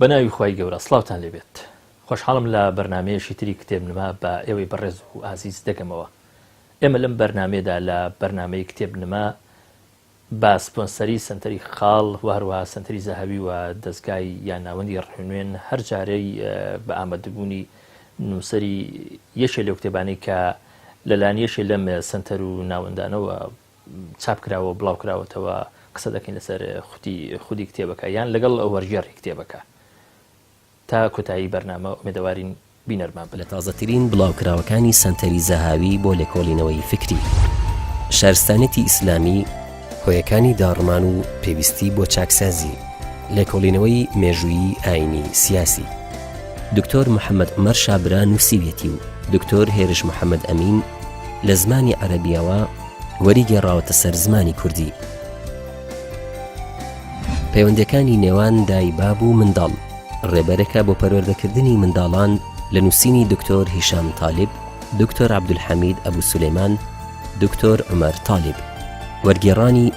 بەناوی خوای گەورە سڵاوتان لێبێت. خۆشحاڵم لە بەرنمەیەشی تری کتێبنما بە ئێوەی بەڕێز و ئازیز دەگەمەوە. ئێمە لەم بەرنمەیەدا لە بەرنمەی کتێبنما بە سپۆنسەری سنتەری خاڵ و هەروەها سنتەری زەهەوی و دەستگای یان ناوەندی ڕێنوێن هەر جارەی بە ئامادەبوونی نووسەری یەکێ لەو کتێبانەی کە لەلایەن یەکێ لەم سنتەر و ناوەندانەوە چاپ کراوە و بڵاو کراوەتەوە قسە دەکەین لەسەر خودی کتێبەکە یان لەگەڵ ئەو وەرگێڕی کتێبەکە. تا کۆتایی بەرنامە ئومێدەوارین بینەرمان بە لە تازەترین بڵاوکراوەکانی سنتەری زەهاوی بۆ لێکۆڵینەوەی فکری، شارستانێتی ئیسلامی، هۆیەکانی داڕمان و پێویستی بۆ چاکسازی، لێکۆڵینەوەی مێژوویی ئاینی سیاسی. دکتۆر محەممەد عومەر شابرا نووسیویەتی و دکتۆر هێرش محەممەد ئەمین لە زمانی عەرەبیەوە وەریگەڕاوەتە سەر زمانی کوردی. پەیوەندەکانی نێوان دای باب و منداڵ ڕێبەرەکە بۆ پەروەردەکردنی منداڵان لە نووسینی دکتۆر هیشام تاالب، دکتۆر عەبدولحەمید ئەبوو سولەیمان، دکتۆر عومەر تاالب، وەرگێڕانی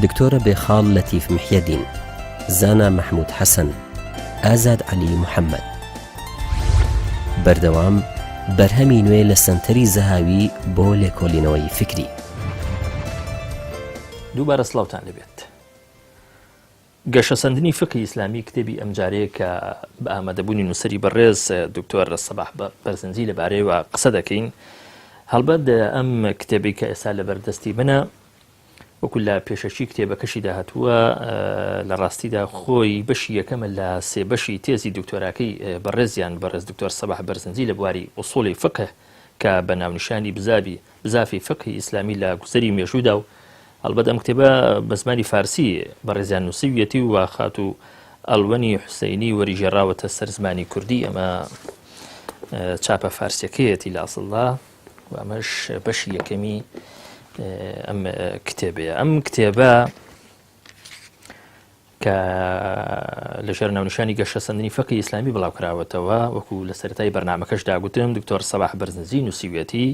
دکتۆرە بێخاڵ لەتیف محیەدین، زانا مەحموود حەسەن، ئازاد عەلی محەممەد. بەردەوام بەرهەمی نوێ لە سنتەری زەهاوی بۆ لێکۆڵینەوەی فکری. دووبارە سڵاوتان لەبێت. گەشەسەندنی فقی ئیسلامی کتێبی ئەمجارەیە کە بە ئامادەبوونی نووسەری بەڕێز دکتۆر سەباح بەرزنجی لەبارەیەوە قسە دەکەین. هەڵبەت ئەم کتێبی کە ئێستا لەبەردەستی منە وەکو لە پێشەشی کتێبەکەشی داهاتووە لە ڕاستیدا خۆی بەشی یەکەمە لە سێ بەشی تێزی دکتۆراکەی بەڕێزیان بەڕێز دکتۆر سەباح بەرزنجی لە بواری ئوسوڵی فقه کە بە ناونیشانی بزافی فقی ئیسلامی لە گوزەری مێژوودا و هەڵبەت ئەم کتێبە بە زمانی فارسی بەڕێزیان نووسیویەتی و خات و ئەڵوەنی حوسەینی وەریژێڕاوەتە سەر زمانی کوردی. ئەمە چاپە فارسیەکەیەتی لە ئەسڵدا و ئەمەش بەشی یەکەمی ئەم کتێبەیە. ئەم کتێبە کە لەژێر ناونیشانی گەشەسەندنی فقی ئیسلامی بڵاوکراوەتەوە وەکو لە سەرەتای بەرنامەکەش داگوتم دکتۆر سەباح بەرزنجی نووسیویەتی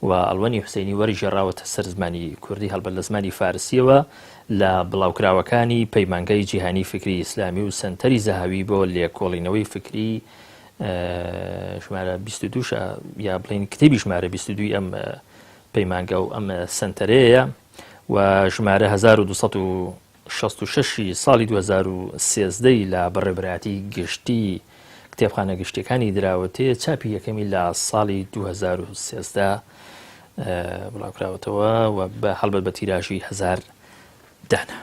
و ئەڵوەنی حوسەینی وەریژێڕاوەتە سەر زمانی کوردی هەڵبەت لە زمانی فارسیەوە لە بڵاوکراوەکانی پەیمانگای جیهانی فکری ئیسلامی و سنتەری زەهاوی بۆ لێکۆڵینەوەی فکری ژمارە 22 یا بڵین کتێبی ژمارە 22 ئەم پەیمانگە و ئەم سنتەرەیە و ژمارە 1266 ساڵی 2013 لە بەڕێبەرایەتی گشتی کتێبخانە گشتیەکانی دراوەتێ چاپی یەکەمی لە ساڵی 2013 بڵاوکراوەتەوە و بە هەڵبەت بە تیراژی 1000 دانە.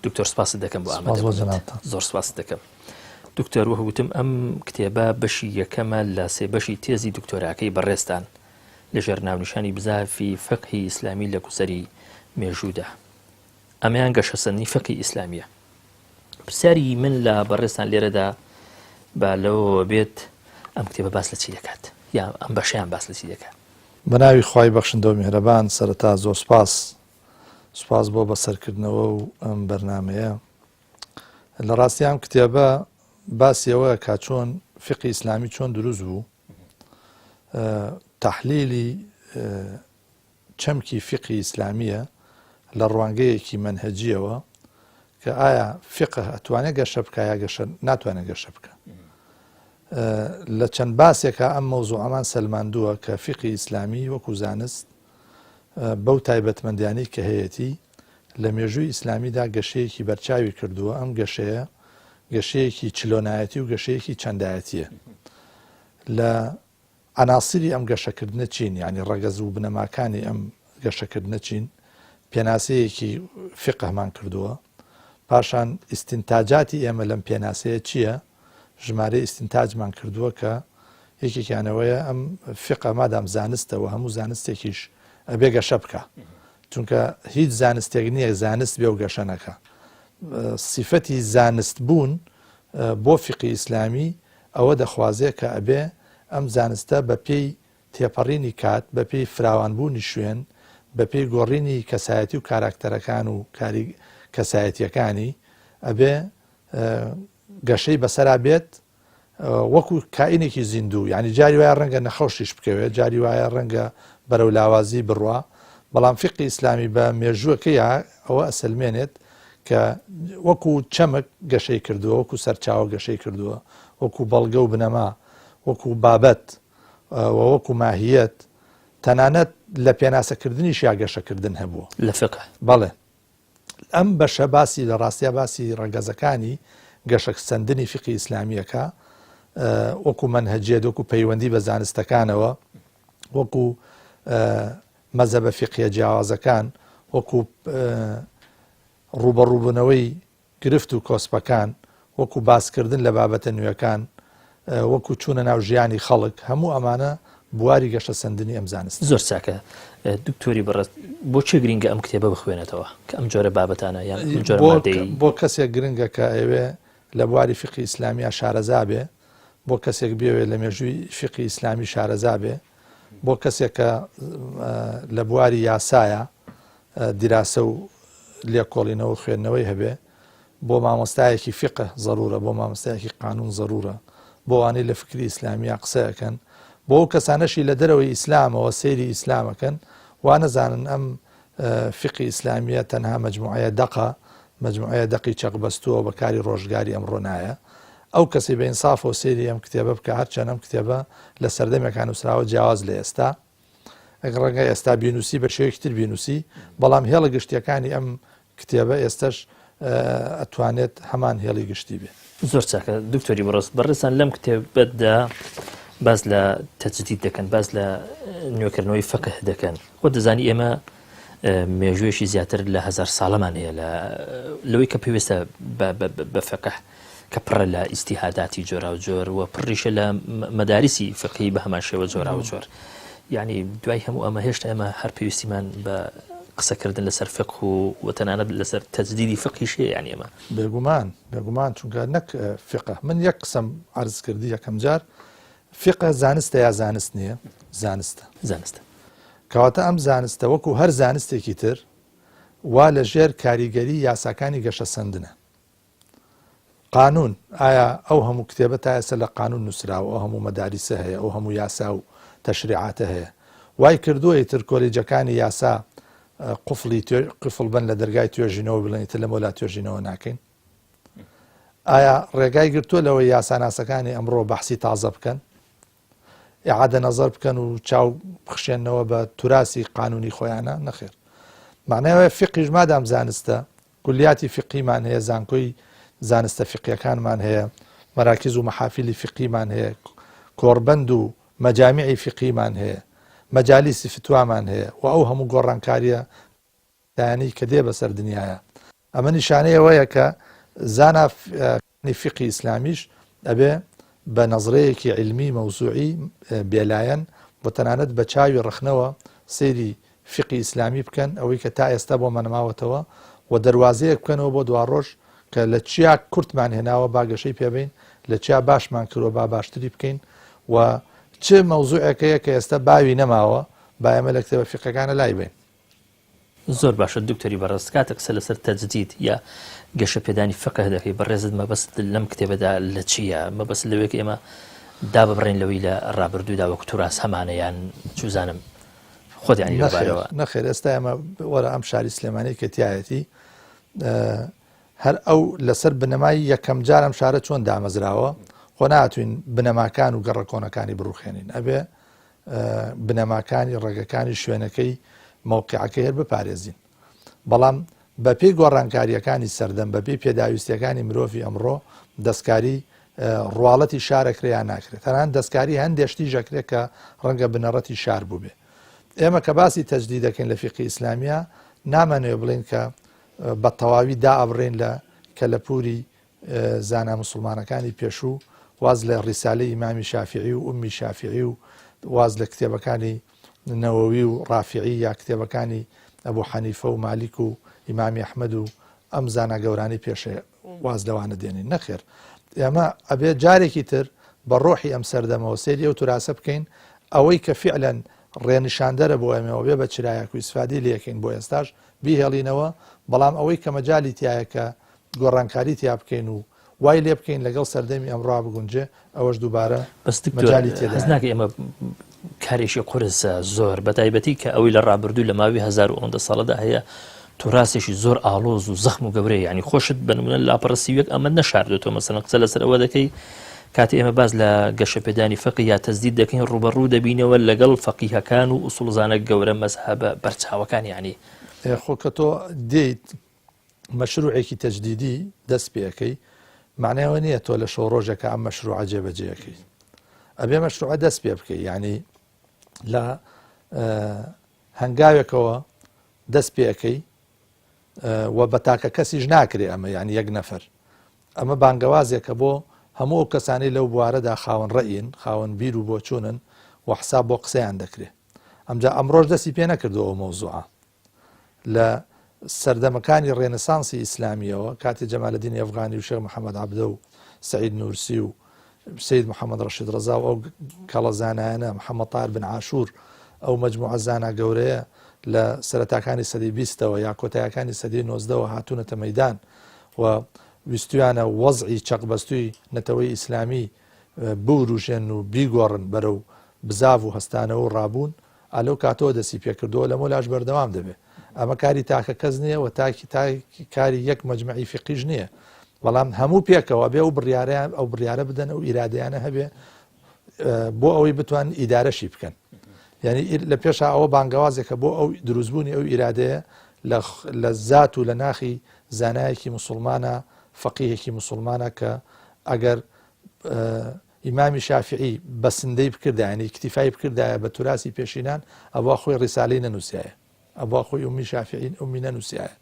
دکتۆر سپاست دەکەم بۆ ئامادەبوونت. زۆر سپاس دەکەم دکتۆر. وەکوتم ئەم کتێبە بەشی یەکەمە لە سێ بەشی تێزی دکتۆراکەی بەڕێستان لەژێر ناونیشانی بزافی فقهی ئیسلامی لە گوزەری مێژوودا. ئەمەیان گەشەسەندنی فقی ئیسلامیە. پرسیاری من لە بەڕێستان لێرەدا با لەوە بێت ئەم کتێبە باس لە چی دەکات یا ئەم بەشیان باس لە چی دەکات؟ بەناوی خوای بەخشندە و میهرەبان سەرەتا زۆر سوپاس بۆ بەسەرکردنەوە و ئەم بەرنامەیە. لە ڕاستی ئەم کتێبە باسیەوە کە چۆن فقی ئیسلامی چۆن دروست بوو، تەحلیلی چەمکی فقی ئیسلامیە لە ڕوانگەیەکی منهەجیەوە کە ئایا فقه ئەتوانێت گەشە بکە یا گەشە ناتوانێت گەشە بکە. لە چەند باسێکە ئەم مەوزوعەمان سەلماندووە کە فقی ئیسلامی وەکو زانست بەو تایبەتمەندیانەی کە هەیەی لە مێژووی ئیسلامیدا گەشەیەکی بەرچاوی کردووە. ئەم گەشەیە گەشەیەکی چلۆنایەتی و گەشەیەکی چەندایەتیە. لە عناسری ئەم گەشەکردنە چین، ینی ڕەگەز و بنەماکانی ئەم گەشەکردنە چین، پێناسەیەکی فقهمان کردووە. پاشان ئیستینتاجاتی ئێمە لەم پێناسەیە چییە؟ ژمارە ئیستینتاجمان کردووە کە یەکێکیانەوەیە ئەم فقه مادام زانستەوە هەموو زانستێکیش ئەبێ گەشە بکە، چونکە هیچ زانستێک نییە زانست بێ و گەشە نەکە. سیفەتی زانست بوون بۆ فقی ئیسلامی ئەوە دەخوازێ کە ئەبێ ئەم زانستە بە پێی تێپەڕینی کات، بە پێی فراوانبوونی شوێن، بە پێی گۆڕینی کەسایەتی و کاراکتەرەکان و کاری کەسایەتیەکانی ئەبێ گەشەی بەسەرا بێت وەکو کائینێکی زیندوو. یعنی جاری وایە ڕەنگە نەخۆشیش بکەوێت، جاری وایە ڕەنگە بەرەو لاوازی بڕوا، بەڵام فقی ئیسلامی بە مێژووەکەی ئەوە ئەسلمێنێت کە وەکو چەمک گەشەی کردووە، وەکو سەرچاوە گەشەی کردووە، وەکو بەڵگە و بنەما، وەکو بابەت، وەکو ماهیەت، تەنانەت لە پێناسەکردنیش یا گەشەکردن هەبووە لە فقه. بەڵێ ئەم بەشە باسی لە ڕاستیا باسی ڕەگەزەکانی گەشەسەندنی فقی ئیسلامیەکە وەکو منهەجێت، وەکو پەیوەندی بە زانستەکانەوە، وەکو مەزەبە فقیە جیاوازەکان، وەکو ڕوبەڕووبوونەوەی گرفت و کۆسپەکان، وەکو باسکردن لە بابەتە نوێەکان، وەکو چوونە ناو ژیانی خەڵک، هەموو ئەمانە بواری گەشە سندنی ئەم زانست. زۆر چاکە دکتۆری بەڕست، بۆچی گرنگە ئەم کتێبە بخوێنێتەوە کە ئەم جۆرە بابەتانە یان جۆرە مادەی بۆ کەسێک گرنگە کە ئەوێ لە بواری فقی ئیسلامیە شارەزا بێ، بۆ کەسێک بێوێ لە مێژووی فقی ئیسلامی شارەزا بێ، بۆ کەسێک کە لە بواری یاسایە دیراسە و لێکۆڵینەوە خوێندنەوەی هەبێ، بۆ مامۆستایەکی فقه ضرورە، بۆ مامۆستایەکی قانون ضرورە، بۆ وانەی لە فکری ئیسلامیە قسەیەکەن، بۆ ئەو کەسانەشی لە دەرەوەی ئیسلامەوە سەیری ئیسلامەکەن، وا نەزانن ئەم فقی ئیسلامیە تەنها مەجموعەیە دەقە، مەجموعەیە دەقی چەقبەستووە بەکاری ڕۆژگاری ئەمڕۆ نایە. ئەو کەسی بە ئینسافەوە سەیری ئەم کتێبە بکە، هەرچەند ئەم کتێبە لە سەردەمێکان نووسراوە جیاواز لە ئێستا، ئەگەر ڕەنگە ئێستا بینوسی بە شێوەیەکی تر بینوسی، بەڵام هێڵە گشتیەکانی ئەم کتێبە ئێستش ئەتوانێت هەمان هێڵی گشتی بێ. زۆر چاکە دکتۆری بەڕست، بەڕێزان لەم کتێبەتدا باز لە تەجدید دەکەن، باز لە نوێکردنەوەی فقه دەکەن. خۆ دەزانی ئێمە مێژوێشی زیاتر لە 1000 ساڵەمان هەیە لەوەی کە پێویستە بە فقه کە پڕە لە ئیجتیهاداتی جۆرا و جۆر و پڕیشە لە مەدارسی فقهی بە هەمان شێوە جۆرا و جۆر. یعنی دوای هەموو ئەمە هێشتا ئێمە هەر پێویستیمان بە قسەکردن لەسەر فقه و تەنانەت لەسەر تەجدیدی فقهیشێ، یعنی ئێمە بێگومان چونکە نەک فقه. من یەک قسەم عرض کردی یەکەم جار، فقه زانستە یا زانست نییە؟ زانستە. کەواتە ئەم زانستە وەکو هەر زانستێکی تر وا لە ژێر کاریگەری یاساکانی گەشە سندنە. قانون، ئایا ئەو هەموو کتێبە تا ئێستا لە قانون نووسراوە، ئەو هەموو مەداریسە هەیە، ئەو هەموو یاسا و تەشریعاتە هەیە، وای کردووە تر کۆلیجەکانی یاسا قفڵ بن لە دەرگای توێژینەوە بڵێن تر لە مۆلا توێژینەوە ناکەین؟ ئایا ڕێگای گرتووە لەوەی یاساناسەکانی ئەمڕۆ بەحسی تازە بکەن، ئیعادە نەزەر بکەن و چاو بخشێنەوە بە توراسی قانونی خۆیانە؟ نەخێر. معناوە فقیش مادام زانستە، کولیاتی فقیمان هەیە، زانکۆی زانستە فقیەکانمان هەیە، مەراکز و مەحافیلی فقیمان هەیە، کۆڕبەند و مەجامیعی فقیمان هەیە، مەجالیسی فتوامان هەیە و ئەو هەموو گۆڕانکاریە دایانی کە دێ بەسەر دنیاە. ئەمە نیشانەیەوەیە کە زانانی فقی ئیسلامیش ئەبێ بە نەزرەیەکی علمی مەوزوعی بێلایەن بۆ تەنانەت بە چاوی ڕخنەوە سەیری فقی ئیسلامی بکەن، ئەوەی کە تا ئێستا بۆ مەنەماوەتەوە و دەواازەیەک بکەنەوە بۆ دوڕۆژ کە لە چیا کورتمان هێناوە باگەشەی پێبین، لە چیا باشمان کردوە با باشتری بکەین و چ مەوزوعەکەیە کە ئێستا باوی نەماوە با ئێمە لە کتێبە فقەکانە لای بین. زۆر باشە دکتۆری بەڕست، کاتێک قسە لەسەر تەجدید یا گەشە پێدانی فقه دەکەی، بەڕێزت مەبەست لەم کتێبەدا لە چییە؟ مەبەست لەوەیە کە ئێمە دا ببڕین لەوەی لە ڕابردوودا وەکو توراس هەمانەیان چوزانم خۆدیانی لەبارەوە؟ نەخێر، ئێستا ئێمە وەرە ئەم شاری سلێمانی کە تایەتی هەر ئەو لەسەر بنەمای یەکەم جارم شارە چۆن دامەزراوە، خۆ ناتوین بنەماکان و گەڕەکۆنەکانی بڕوخێنین، ئەبێ بنەماکانی ڕێگەکانی شوێنەکەی مووقعەکە هەر بپارێزین. بەڵام بە پێی گۆڕانکاریەکانی سەردەم، بە پێی پێداویستیەکانی مرۆڤی ئەمڕۆ دەستکاری ڕواڵەتی شارەکرێ ناکرێت، تەنان دەستکاری هەندێشتی ژەکرێت کە ڕەنگە بنەڕەتی شار بوو بێ. ئێمە کە باسی تەجدید دەکەین لە فقی ئیسلامیە، نامانوێ بڵین کە بە تەواوی دا ئەبڕین لە کەلەپوری زانا موسڵمانەکانی پێشوو، واز لە ڕیسالەی ئیمامی شافعی و ئومی شافعی و واز لە کتێبەکانی نەوەوی و ڕافعی یا کتێبەکانی ئەبوو حەنیفە و مالیک و ئیمامی ئەحمەد و ئەم زانا گەورانی پێشێ واز لەوانە دێنین. نەخێر، ئێمە ئەبێ جارێکی تر بە ڕۆحی ئەم سەردەمەوە سێری ئەو توراسە بکەین، ئەوەی کە فعلەن ڕێنیشاندەرە بۆ ئەمەوە بێ بە چرایەک و ئیسفادی لەکەین بۆ ئێستاش بیهێڵینەوە، بەڵام ئەوەی کە مەجای تایە کە گۆڕانکاری تیا بکەین و وای لێ بکەین لەگەڵ سەردەمی ئەمڕوا بگونجێ، ئەوەش دووبارە مەجالی تێدا ناکە. ئێمە کارێکی قورسە زۆر بەتایبەتی کە ئەوەی لە ڕابردوو لە ماوی 1970 ساڵەدا هەیە توراسێکی زۆر ئالۆز و زەخم و گەورەی ینی خۆشت بنمونە لاپەڕسیوەک ئەمە نەشاردێتەوە مەسەڵەن قسە لەسەر ئەوە دەکەی کاتی ئێمە باز لە گەشە پێدانی فقی یا تەزدید دەکەین ڕوبەڕوو دەبینەوە لەگەڵ فەقیهەکان و ئوسوڵزانە گەورە مەزهەبە بەرچاوەکان ینی خۆ کە تۆ دێیت مەشروعێکی تەجدیدی دەست پێەکەی معناوە نییە تۆ لە شەو ڕۆژێکە ئەم مەشروعە جێبەجێەکەی ئەبێ مەشروعە دەست پێ بکەی ینی لە هەنگاوێکەوە دەست پێەکەی و بە تاکە کەسیش ناکرێ ئەمە یانی یەک نەفەر ئەمە بانگەوازێکە بۆ هەموو ئەو کەسانی لەو بوارەدا خاوەن ڕەئین خاوەن بیر و بۆ چوونن و حساب بۆ قسەیان دەکرێت ئەمجا ئەمڕۆژ دەستی پێ نەکردەوە مەوزوعە لە سەردەمەکانی ڕێنەسانسی ئیسلامیەوە کاتی جەمالەدین ئەفغانی و شێخ محەممەد عەبدە و سەعید نورسی و سید محەممەد ڕەشید ڕەزا و ئەو کەڵە زانایانە محەممەد طاهر بن عاشور ئەو مەجموعە زانا گەورەیە لە سەرەتاکانی سەدەی 20ەوە یا کۆتاییەکانی سەدەی 19ەوە هاتوونەتە مەیدان و ویستویانە وەزعی چەقبەستووی نەتەوەی ئیسلامی بوروژێن و بیگۆڕن بەرەو بزاف و هەستانە و ڕابوون ئالەو کاتەوە دەسی پێکردەوە لەمە لاش بەردەوام دەبێت ئەمە کاری تاکە کەس نییە و کاری یەک مەجمعی فقیش نییە بەڵام هەموو پێکەوە بێ و بڕیاریان ئەو بڕیارە بدەن ئەو ئیرادەیانە هەبێ بۆ ئەوەی بتوان ئیدارەشی بکەن یعنی لە پێش ئەوە بانگەوازێکە بۆ ئەو دروستبوونی ئەو ئیرادەیە لە زات و لە ناخی زانایەکی مسلمانە فەقیهێکی مسلمانە کە ئەگەر ئیمامی شافعی بەسندەی بکردایانی اکتیفای بکردایە بە توراسی پێشینان ئەوە خۆی ڕیسالەی نەنووسایە ئەوە خۆی ئومی شافعین ئومی نەنووسایە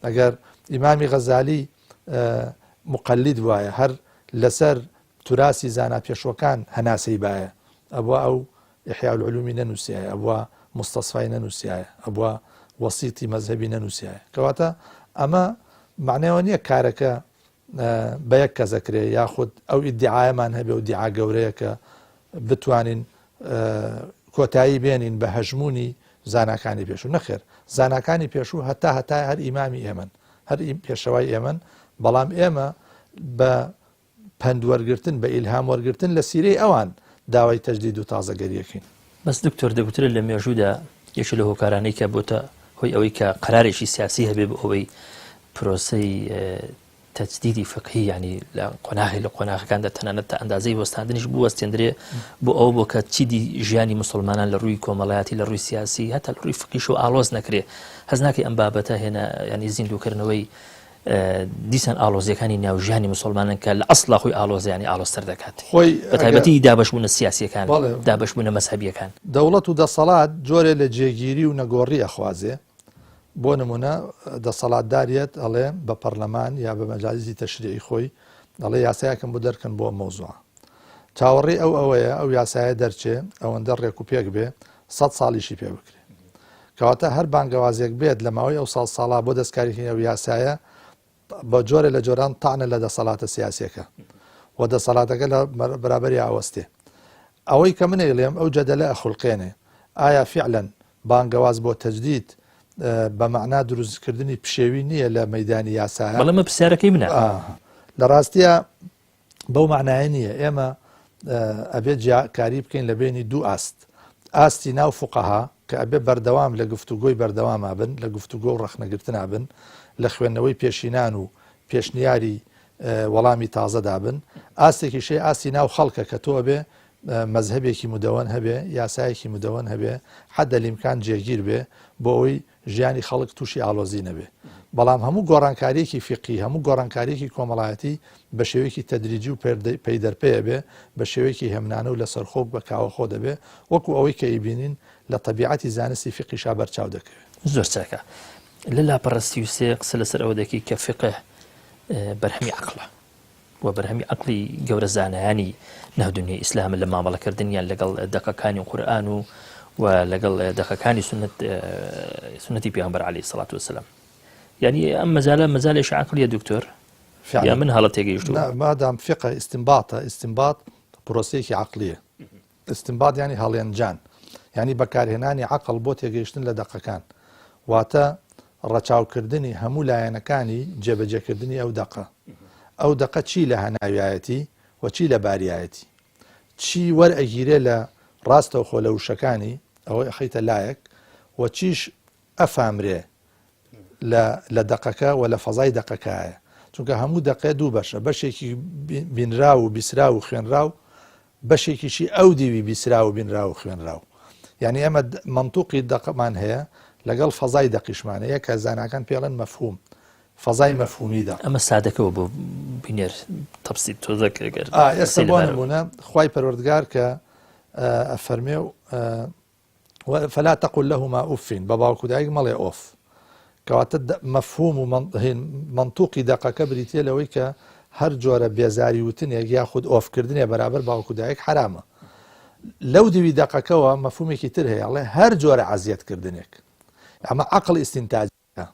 ئەگەر ئیمامی غەزالی مقلید وایە هەر لەسەر توراسی زانا پێشوەکان هەناسەی باە ئەوە ئەو إحياء العلومی نەنووسایە ئەوە مستەصفای نەنووسایە ئەوە وەسیتی مەذهبی نەنووسایە کەواتە ئەمە معنەوە نییە کارەکە بە یەک کەس دەکرێ یاخود ئەو ئیدعایەمان هەبێ و دیعا گەورەیە کە بتوانین کۆتایی بێنین بە هەژمونی زاناکانی پێشوو نەخێر زاناکانی پێشوو هەتا هەر ئیمامی ئێمن هەر پێشەوای ئێمن بەڵام ئێمە بە پەندوەرگرتن بە ئیلهام وەرگرتن لە سیرەی ئەوان داوای تەجدید و تازەگەریەکەین بەس دکتۆر دەگوترێت لە مێژوودا یەکێک لە هۆکارانەی کە بۆتە هۆی ئەوەی کە قەرارێکی سیاسی هەبێ بە ئەوەی پرۆسەی تەجدیدی فقهی ینی لە قۆناغەکاندا تەنانەت تا ئەندازەی وەستاندنیش بوەستێنرێ بۆ ئەو بۆ کە چیدی ژیانی مسلمانان لە ڕووی کۆمەڵایەتی لە ڕووی سیاسی هەتا لە ڕووی فقیش و ئالۆز نەکرێ هەز ناکەی ئەم بابەتە هێنا ینی زیندووکردنەوەی دیسان ئالۆزیەکانی ناوژیانی مسلمانان کە لە ئەسڵا خۆی ئالۆزیانی ئالۆزتر دەکات بە تایبەتی دابەشبوونە سیاسیەکان دابەشبوونە مەزهەبیەکان دەوڵەت و دەسەڵات جۆرێ لە جێگیری و نەگۆڕی ئەخوازێ بۆ نمونە دەسەڵاتداریەت ئەڵێ بە پەرلەمان یا بە مەجالیسی تەشریعی خۆی دەڵێ یاسایەکەم بۆ دەرکەن بۆ مەوزوعە چاوەڕێی ئەوەیە ئەو یاسایە دەرچێ ئەوەندە ڕێک و پێک بێ 100 ساڵیشی پێ بکرێ کەواتە هەر بانگەوازێک بێت لە ماوەی ئەو ساڵا بۆ دەستکاریکردنی ئەو یاسایە بە جۆرە لە جۆران تاانە لە دەسەڵاتە سیاسیەکە و دەسەڵاتەکە لە بەرابەری ئاوەستێ ئەوەی کە منێ لێم ئەو جەدەلە ئەخولقێنێ ئایا فعلەن بانگەواز بۆ تەجدید بە معنا دروستکردنی پشێوی نییە لە مەیدانی یاسایە بەڵام پرسیارەکەی منە لە ڕاستیە بەو معنایە نییە ئێمە ئەبێت کاری بکەین لە بینی دوو ئاستی ناو فوقەها کە ئەبێ بەردەوام لە گفتوگۆی بەردەواما بن لە گفتوگۆ و ڕەخنەگرتنا بن لە خوێندنەوەی پێشینان و پێشنیاری وەڵامی تازەدا بن ئاستێکی شێ ئاستی ناو خەڵکە کە تۆ بێ مەزهبێکی مدەوەن هەبێ یاسایەکی مدەوەن هەبێ حەدە لیمکان جێگیر بێ بۆ ئەوەی ژیانی خەڵک تووشی ئالۆزی نەبێ بەڵام هەموو گۆڕانکاریەکی فقی هەموو گۆڕانکاریەکی کۆمەڵایەتی بە شێوەیەکی تەدریجی و پەیدەرپەیە بێ بە شێوەیەکی هێمنانە و لەسەر خۆک بە کاوەخۆ دەبێ وەکو ئەوەی کە ئیبینین لە طبیعەتی زانستی فقیشا بەرچاو دەکەوێت زۆر چاکە لە لاپەڕستی و سێ قسە لەسەر ئەوە دەکەی کە فقه بەرهەمی عەقڵە و بەرهەمی عەقڵی گەورە زانایانی ناودنیای ئیسلامە لە مامەڵەکردنیان لەگەڵ دەقەکانی قورئان و لەگەڵ دەقەکانی سنەتی پێغەمبەر عەلەیهی سەڵات وەسەلام یعنی ئەم مەزالێکی عەقلیە دکتۆر یا من هەڵە تێگەیشتووە مادام فقه ئیستنباط پرۆسەیەکی عەقلیە ئیستنباط یعنی هەڵێنجان یعنی بەکارهێنانی عەقڵ بۆ تێگەیشتن لە دەقەکان واتە ڕەچاوکردنی هەموو لایەنەکانی جێبەجێکردنی ئەو دەقە چی لە هەناویایەتی و چی لە باریایەتی چی وەرئەگیرێ لە ڕاستە و خۆ لە وشەکانی ئەوەی ئەخەیتە لایەک و چیش ئەفامرێ لە دەقەکە و لە فەزای دەقەکەیە چونکە هەموو دەقێ دوو بەشە بەشێکی بینرا و بیسرا و خوێنرا و بەشێکیشی ئەو دیوی بیسرا و بینرا و خوێنرا و یعنی ئەمە منطوقی دەقەمان هەیە لەگەڵ فەزای دەقیشمانەیە کە زاناکان پێڵێن مەفهوم فەزای مەفهومی دەق ئەمە سادەکەەوە بۆ بینێر تەفسیر تۆزەکەگەر ئێستا بۆ نمونە خوای پەروەردگار کە ئەفەرمێ و فلا تقل لهما أف بە باوکو دایک مەڵێ ئۆف کەواتە مەفهوم و منطوقی دەقەکە بریتە لەوەی کە هەر جۆرە بێزاری وتنێک یاخود ئۆفکردنێ بەرابەر باوکو دایک حرامە لەو دیوی دەقەکەەوە مەفهومێکی تر هەیە ئەڵێ هەر جۆرە عەزیەتکردنێک ئەمە عەقڵ ئیستینتاجەکە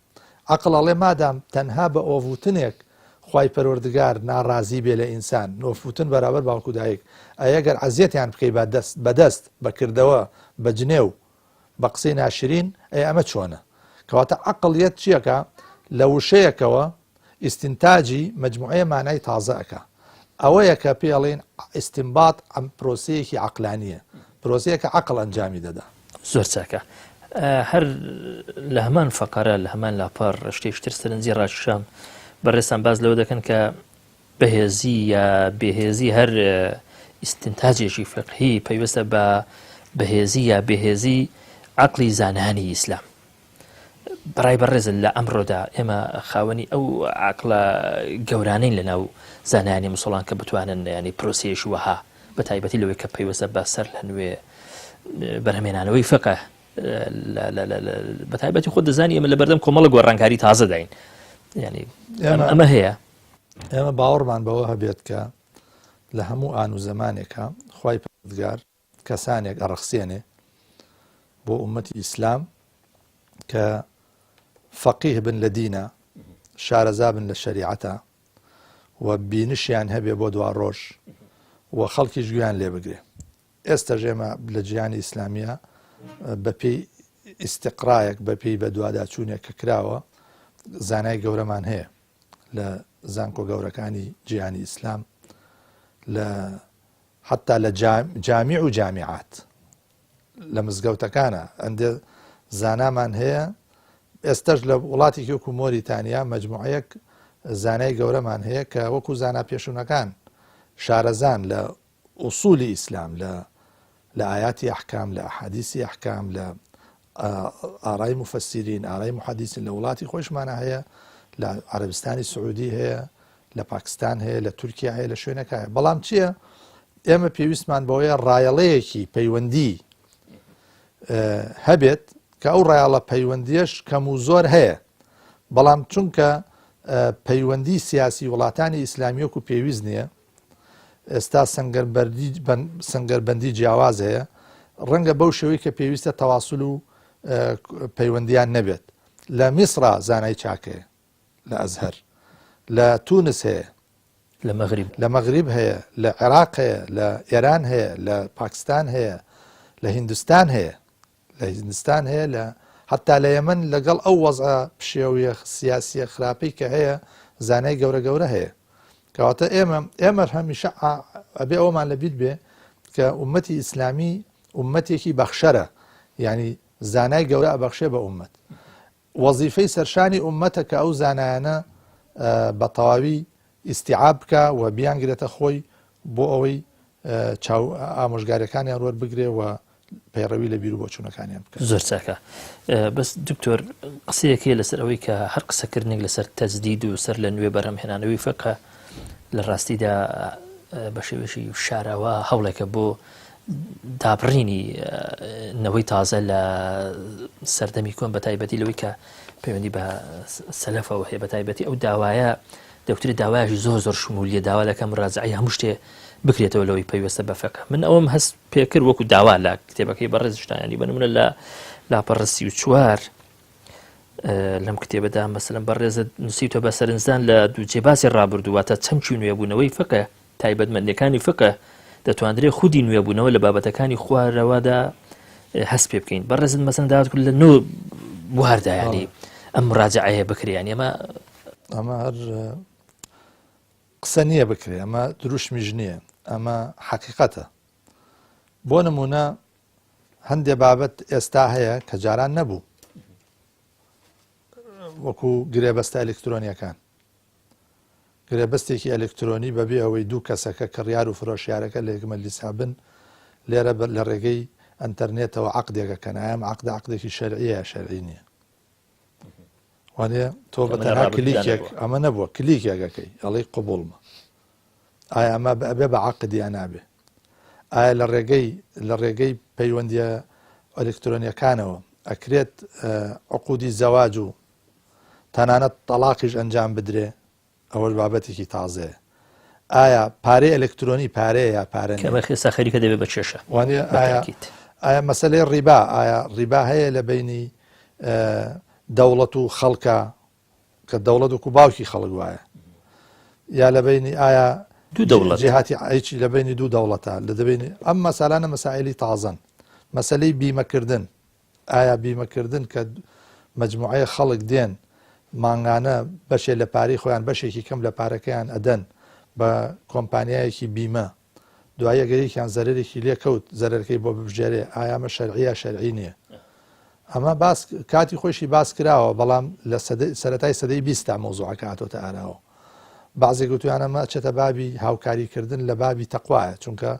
عەقڵ ئەڵێ مادام تەنها بە ئۆڤوتنێک خوای پەروەردگار ناڕازی بێ لە ئینسان نۆفوتن بەرابەر باوکو دایک ئەگەر عەزیەتیان بکەی بەدەست بەکردەوە بە جنێو بە قسەی ناشرین ئەمە چۆنە کەواتە عەقڵیەت چیەکە لە وشەیەکەوە ئیستینتاجی مەجموعەیە مانای تازەکە ئەوەیە کە پێڵێن ئیستینباط ئەم پرۆسەیەکی عەقلانیە پرۆسەیەکە عەقڵ ئەنجامی دەدا زۆر چاکە هەر لە هەمان فەقەرە لە هەمان لاپەڕ شتێکتر سەرنجی ڕاششام بەڕێستان باز لەوە دەکەن کە بەهێزی یا بێهێزی هەر ئیستینتاجێکی فقهی پەیوەستە بە بەهێزی یا بێهێزی عەقڵی زانانی ئیسلام بەڕای بەڕێزن لە ئەمڕۆدا ئێمە خاوەنی ئەو عەقڵە گەورانەین لەناو زانانی موسڵمان کە بتوانن ینی پرۆسەیەشی وەها بە تایبەتی لەوەی کە پەیوەستە بە سەر لە نوێ بەرهەمێنانەوەی فقه بە تایبەتی خۆ دەزانی ئێمە لە بەردەم کۆمەڵە گۆڕانکاری تازە داین ینی ئەمە هەیە ئێمە باوەڕمان بەوە هەبێت کە لە هەموو ئان و زەمانێکە خوای پەروەردگار کەسانێک ئەڕەخسێنێ بۆ ئومەتی ئیسلام کە فەقیه بن لە دینە شارەزا بن لە شەریعەتە و بینشیان هەبێ بۆ دوا ڕۆژ و خەڵکیش گویان لێ بگرێ ئێستا ژێمە لە جیهانی ئیسلامیە بەپێی ئیستیقرایەک بەپێی بە دوواداچوونێک کە کراوە زانای گەورەمان هەیە لە زانکۆ گەورەکانی جیهانی ئیسلام لە حتا لە جامیع و جامیعات لە مزگەوتەکانە ئەندێ زانامان هەیە ئێستش لە وڵاتێکی وەکو مۆریتانیا مەجموعەیەک زانای گەورەمان هەیە کە وەکو زانا پێشوونەکان شارەزان لە ئوسولی ئیسلام لە ئایاتی ئەحکام لە ئەحادیسی ئەحکام لە ئارای مفەسیرین ئارای محەدیسین لە وڵاتی خۆشمانە هەیە لە عەرەبستانی سعودی هەیە لە پاکستان هەیە لە تورکیا هەیە لە شوێنەکە هەیە بەڵام چییە ئێمە پێویستمان بەوەیە ڕایەڵەیەکی پەیوەندی هەبێت کە ئەو ڕایاڵە پەیوەندیەش کەم و زۆر هەیە بەڵام چونکە پەیوەندی سیاسی وڵاتانی ئیسلامیۆک و پێویست نییە ئێستا سەنگەربەندی جیاواز هەیە ڕەنگە بەو شێوەی کە پێویستە تەواسول و پەیوەندیان نەبێت لە میسرا زانای چاکەیە لە ئەزهەر لە تونس هەیە لە مەغریب هەیە لە عێراق هەیە لە ئێران هەیە لە پاکستان هەیە لە هیندستان هەیە لە حتا لە یەمەن لەگەڵ ئەو وەزع پشێویە سیاسیە خراپەی کە هەیە زانای گەورە هەیە کەواتە ئێمە هەمیشە ئەبێ ئەومان لەبییر بێ کە ئومەتی ئیسلامی ئومەتێکی بەخشەرە ینی زانای گەورە ئەبەخشێ بە ئومەت وەزیفەی سەرشانی ئومەتە کە ئەو زانایانە بە تەواوی ئیستیعاب بکە و بیانگرێتە خۆی بۆ ئەوەی ئامۆژگاریەکانیان وەربگرێ و پەیڕەوی لە بیر و بۆچوونەکانیان بکە زۆر چاکە بەس دکتۆر قسەیەکی لەسەر ئەوەی کە هەر قسەکردنێک لەسەر تەجدید و سەر لە نوێ بەرهەمهێنانەوەی فقه لە ڕاستیدا بە شێوەیەکی شاراوە هەوڵێکە بۆ دابڕینی نەوەی تازە لە سەردەمی کۆن بە تایبەتی لەوەی کە پەیوەندی بە سەلەفەوە هەیە بە تایبەتی ئەو داوایە دەوتری داوایەکی زۆر شمولیە داوا لەکەم ڕازعی هەموو شتێ بکرێتەوە لەوەی پەیوەستە بە فقه من ئەوم هەست پێکرد وەکو داوا لە کتێبەکەی بەڕێزشتانی بنمونە لە لاپەڕە 34 لەم کتێبەدا مەسەلەن بەڕێزت نووسیتە بە سەرنجدان لە دوو جێباسی ڕابردوواتە چەمکی نوێبوونەوەی فقه تایبەتمەندەکانی فقه دەتوانرێت خودی نوێبوونەوە لە بابەتەکانی خوارەوەدا هەست پێ بکەین بەڕێزت مەسەلەن داواتکرد لە نۆ بواردا ینی ئەم مراجعەیە بکرێ ینی ئەمە هەر قسە نییە بکرێ ئەمە دروشمیش نییە ئەمە حەقیقەتە بۆ نمونە هەندێک بابەت ئێستا هەیە کە جاران نەبوو وەکو گرێبەستە ئەلکترۆنیەکان گرێبەستێکی ئەلکترۆنی بەبێ ئەوەی دوو کەسەکە کڕیار و فرۆشیارەکە لە یەکمە لیسابن لێرە لە ڕێگەی ئەتەرنێتەوە عقدێکە کەنایم عقدێکی شەرعیە شەرعی نییە وانێ تۆ بەتەنها کلیکێک ئەمە نەبووە کلیکێکەکەی ئەڵێ قبولمە ئایا ئەمە ئەبێ بە عقدیان نابێ ئایا لە ڕێگەی پەیوەندیە ئەلکترۆنیەکانەوە ئەکرێت عقودی زەواج و تەنانەت تەلاقیش ئەنجام بدرێ ئەوەش بابەتێکی تازەیە ئایا پارەی ئەلکترۆنی پارەیە یا پارە خێسا خەریکە دەبێت بە چێشە وانێ ئایا مەسلەی ڕیبا ئایا ڕیبا هەیە لە بینی دەوڵەت و خەڵکە کە دەوڵەت وکو باوکی خەڵک وایە یا لە بینی ئایا دوو دەوڵەت جیهاتی ئایچی لە بینی دوو دەوڵەتە لە دەبینی ئەم مەسالانە مەسائلی تازەن مەسلەی بیمەکردن ئایا بیمەکردن کە مجموعەیە خەڵک دێن ماڭانە بەشێ لە پارەی خۆیان بەشێکی کەم لە پارەکەیان ئەدەن بە کۆمپانیایەکی بیمە دوایە گەریکیان زەرێکی لێ کەوت زەرەکەی بۆ بژێرێ ئایامە شەرعیە شەرعی نییە ئەمە کاتی خۆشی باس کراوە بەڵام لە سەرەتای سەدەی 20 مۆزوعەکە هاتۆتە ئاراوە بەعزێک گوتویانەمە چێتە بابی هاوکاریکردن لە بابی تەقوایە چونکە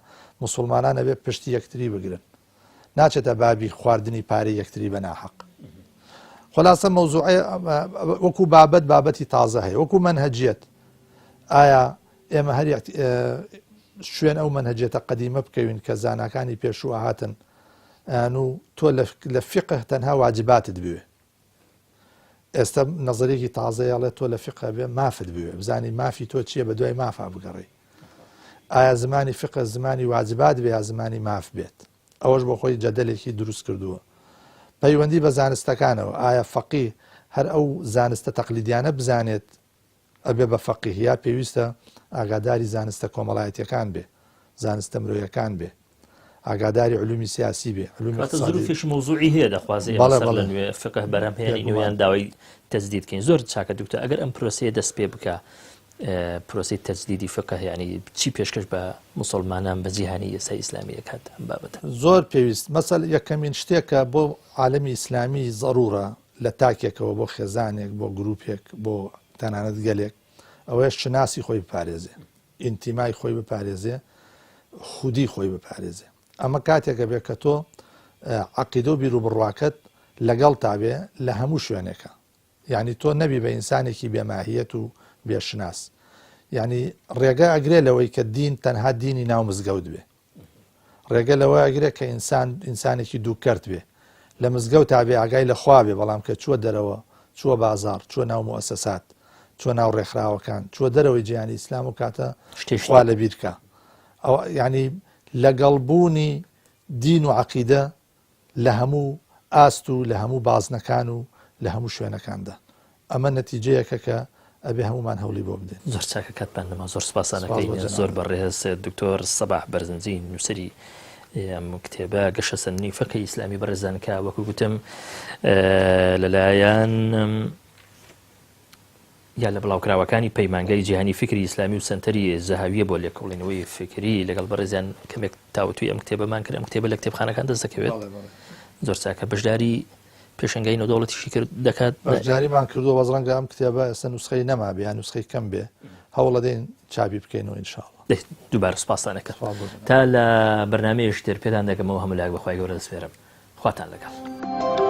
موسڵمانان ئەبێ پشتی یەکتری بگرن ناچێتە بابی خواردنی پارەی یەکتری بە ناحەق خلاصە مەوزوعی وەکو بابەتی تازە هەیە وەکو منهەجیەت ئایا ئێمە هەر شوێن ئەو منهەجێتە قەدیمە بکەوین کە زاناکانی پێشوو هاتن و تۆ لە فقه تەنها واجباتت بوێ ئێستا نەزەرێکی تازەیەڵێت تۆ لە فقه بێ مافت بوێ بزانی مافی تۆ چییە بە دوای مافا بگەڕی ئایا زمانی فقه زمانی واجبات بێ یا زمانی ماف بێت ئەوەش بۆ خۆی جەدەلێکی دروست کردووە پەیوەندی بە زانستەکانەوە ئایا فەقیه هەر ئەو زانستە تەقلیدیانە بزانێت ئەبێ بە فەقیه یا پێویستە ئاگاداری زانستە کۆمەڵایەتیەکان بێ زانستە مرۆیەکان بێ ئاگاداری علومی سیاسی بێ زروفێکی مۆزوعی هەیە دەخوازێ نوێ فقه بەرهەمهێنانی نوێیان داوای تەجدیدکەین زۆر چاکە دوکتۆر ئەگەر ئەم پرۆسەیە دەست پێ بکە پرۆسی تەجدیدی فقه یعنی چی پێشکەش بە موسڵمانان بە جیهانی ئێستا ئیسلامی دەکات ئەم بابەتە زۆر پێویست مەسەل یەکەمین شتێکە بۆ عالەمی ئیسلامی ضرورە لە تاکێکەوە بۆ خێزانێک بۆ گروپێک بۆ تەنانەت گەلێک ئەوەیە شناسی خۆی بپارێزێ ئینتیمای خۆی بپارێزێ خودی خۆی بپارێزێ ئەمە کاتێکە بێت کە تۆ عەقیدە و بیر و بڕواکەت لەگەڵ تابێ لە هەموو شوێنێکە یعنی تۆ نەبی بە ئینسانێکی بێماهیەت و بێشناس یعنی ڕێگە ئەگرێ لەوەی کە دین تەنها دینی ناو مزگەوت بێ ڕێگە لەوە ئەگرێ کە ئینسانێکی دووکەرت بێ لە مزگەوت تابێ ئاگای لە خوا بێ بەڵام کە چووە دەرەوە چووە بازار چووە ناو موسسات چووە ناو ڕێکخراوەکان چووە دەرەوەی جیهانی ئیسلام و کاتە خوا لە بیرکە ئەو ینی لەگەڵبوونی دین و عەقیدە لە هەموو ئاست و لە هەموو بازنەکان و لە هەموو شوێنەکاندا ئەمە نەتیجەیەکە کە ئەبێ هەمومان هەوڵی بۆ بدەین زۆر چاکە کاتمان لەما زۆر سپاسانەکەین زۆر بەڕێز دکتۆر سەباح بەرزنجی نووسری ئەم کتێبە گەشە سەرنی فقهی ئیسلامی بەڕێزانکە وەکو گوتم لەلایەن یا لە بڵاوکراوەکانی پەیمانگەی جیهانی فکری ئیسلامی و سنتەری زەهاویە بۆ لێکۆڵینەوەی فکری لەگەڵ بەڕێزیان کەمێک تاوتوی ئەم کتێبەمان کرد ئەم کتێبە لە کتێبخانەکان دەست دەکەوێت زۆر چاکە بەشداری پێشنگای نەودەوڵەتیشی کرد دەکات بەشداریمان کردو بەز ڕەنگە ئەم کتێبە ئێستا نوسخەی نەما بێ یان نوسخەی کەم بێ هەوڵ دەدەین چاپی بکەینەوە ئینشاءڵڵا دووبارە سوپاسانەکە تا لە بەرنامەیەش تر پێتان دەکەمەوە هەموو لاک بەخوای گەورە دەسپێرم خواتان لەگەڵ